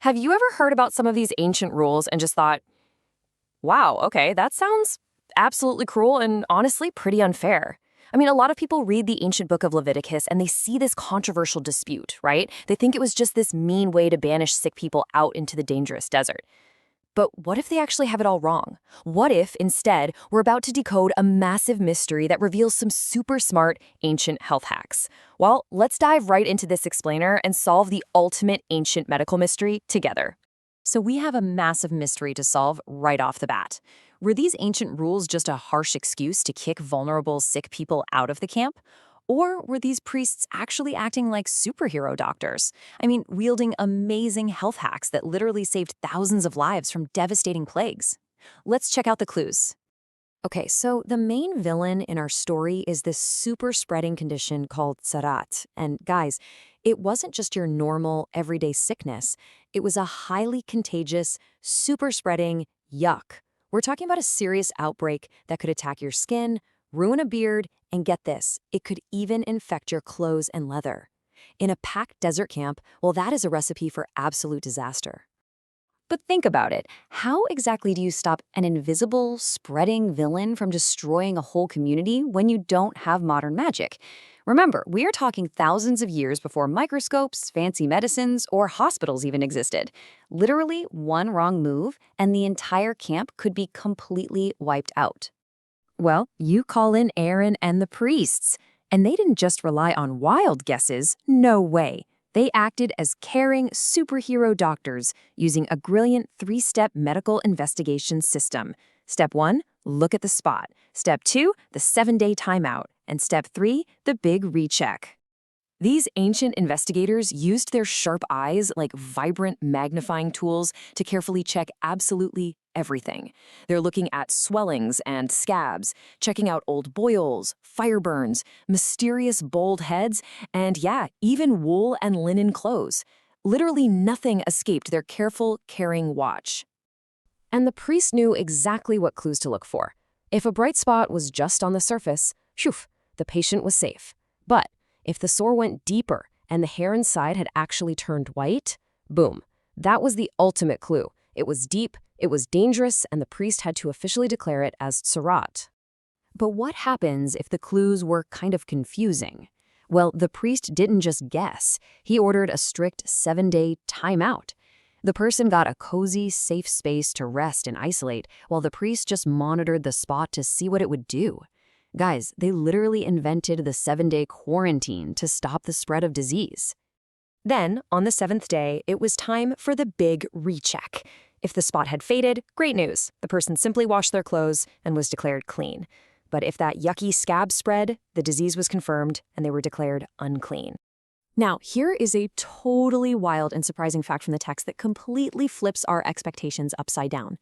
Have you ever heard about some of these ancient rules and just thought, wow, okay, that sounds absolutely cruel and honestly pretty unfair? I mean, a lot of people read the ancient book of Leviticus and they see this controversial dispute, right? They think it was just this mean way to banish sick people out into the dangerous desert. But what if they actually have it all wrong? What if, instead, we're about to decode a massive mystery that reveals some super smart ancient health hacks? Well, let's dive right into this explainer and solve the ultimate ancient medical mystery together. So we have a massive mystery to solve right off the bat. Were these ancient rules just a harsh excuse to kick vulnerable, sick people out of the camp? Or were these priests actually acting like superhero doctors? I mean, wielding amazing health hacks that literally saved thousands of lives from devastating plagues. Let's check out the clues. Okay, so the main villain in our story is this super spreading condition called Tzara. And guys, it wasn't just your normal everyday sickness. It was a highly contagious, super spreading yuck. We're talking about a serious outbreak that could attack your skin, ruin a beard, and get this, it could even infect your clothes and leather. In a packed desert camp, well, that is a recipe for absolute disaster. But think about it. How exactly do you stop an invisible, spreading villain from destroying a whole community when you don't have modern magic? Remember, we are talking thousands of years before microscopes, fancy medicines, or hospitals even existed. Literally, one wrong move, and the entire camp could be completely wiped out. Well, you call in Aaron and the priests, and they didn't just rely on wild guesses, no way. They acted as caring superhero doctors using a brilliant 3-step medical investigation system. Step 1, look at the spot. Step 2, the 7-day timeout. And Step 3, the big recheck. These ancient investigators used their sharp eyes like vibrant magnifying tools to carefully check absolutely everything. They're looking at swellings and scabs, checking out old boils, fire burns, mysterious bald heads, and yeah, even wool and linen clothes. Literally nothing escaped their careful, caring watch. And the priest knew exactly what clues to look for. If a bright spot was just on the surface, phew, the patient was safe. But if the sore went deeper and the hair inside had actually turned white, boom, that was the ultimate clue. It was deep, it was dangerous, and the priest had to officially declare it as Tzara. But what happens if the clues were kind of confusing? Well, the priest didn't just guess. He ordered a strict 7-day timeout. The person got a cozy, safe space to rest and isolate, while the priest just monitored the spot to see what it would do. Guys, they literally invented the 7-day quarantine to stop the spread of disease. Then, on the 7th day, it was time for the big recheck. If the spot had faded, great news. The person simply washed their clothes and was declared clean. But if that yucky scab spread, the disease was confirmed and they were declared unclean. Now, here is a totally wild and surprising fact from the text that completely flips our expectations upside down.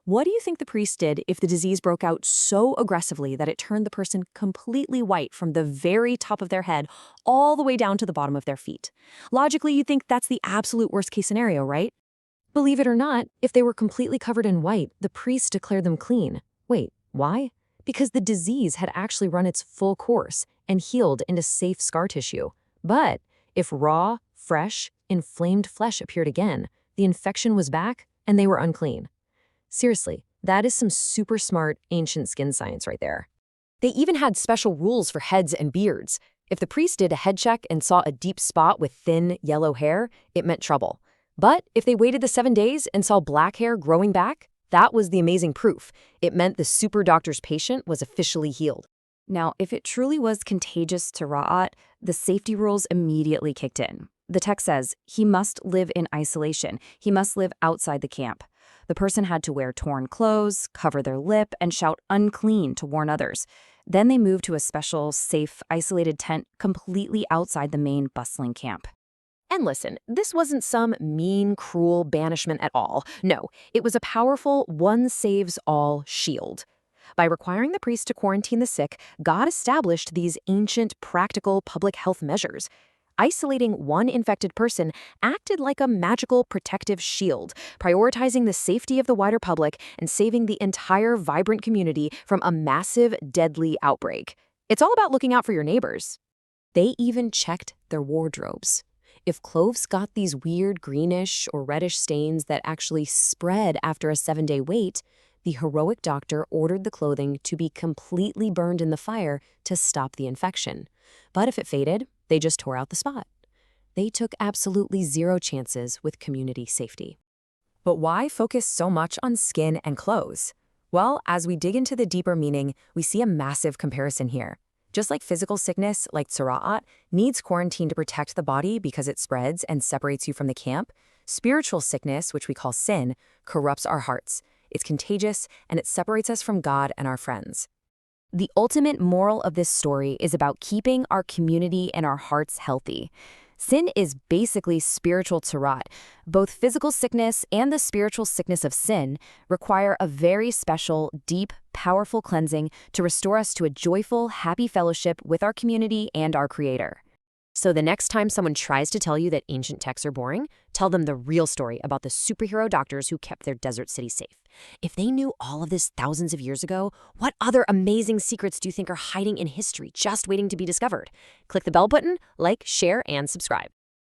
What do you think the priest did if the disease broke out so aggressively that it turned the person completely white from the very top of their head all the way down to the bottom of their feet? Logically, you'd think that's the absolute worst-case scenario, right? Believe it or not, if they were completely covered in white, the priest declared them clean. Wait, why? Because the disease had actually run its full course and healed into safe scar tissue. But if raw, fresh, inflamed flesh appeared again, the infection was back and they were unclean. Seriously, that is some super smart ancient skin science right there. They even had special rules for heads and beards. If the priest did a head check and saw a deep spot with thin, yellow hair, it meant trouble. But if they waited the 7 days and saw black hair growing back, that was the amazing proof. It meant the super doctor's patient was officially healed. Now, if it truly was contagious Tzara, the safety rules immediately kicked in. The text says, he must live in isolation. He must live outside the camp. The person had to wear torn clothes, cover their lip, and shout unclean to warn others. Then they moved to a special, safe, isolated tent completely outside the main bustling camp. And listen, this wasn't some mean, cruel banishment at all. No, it was a powerful one-saves-all shield. By requiring the priest to quarantine the sick, God established these ancient, practical public health measures. Isolating one infected person acted like a magical protective shield, prioritizing the safety of the wider public and saving the entire vibrant community from a massive, deadly outbreak. It's all about looking out for your neighbors. They even checked their wardrobes. If cloves got these weird greenish or reddish stains that actually spread after a 7-day wait, the heroic doctor ordered the clothing to be completely burned in the fire to stop the infection. But if it faded, they just tore out the spot. They took absolutely zero chances with community safety. But why focus so much on skin and clothes? Well, as we dig into the deeper meaning, we see a massive comparison here. Just like physical sickness, like Tzara, needs quarantine to protect the body because it spreads and separates you from the camp, spiritual sickness, which we call sin, corrupts our hearts. It's contagious, and it separates us from God and our friends. The ultimate moral of this story is about keeping our community and our hearts healthy. Sin is basically spiritual tzara. Both physical sickness and the spiritual sickness of sin require a very special, deep, powerful cleansing to restore us to a joyful, happy fellowship with our community and our Creator. So the next time someone tries to tell you that ancient texts are boring, tell them the real story about the superhero doctors who kept their desert city safe. If they knew all of this thousands of years ago, what other amazing secrets do you think are hiding in history just waiting to be discovered? Click the bell button, like, share, and subscribe.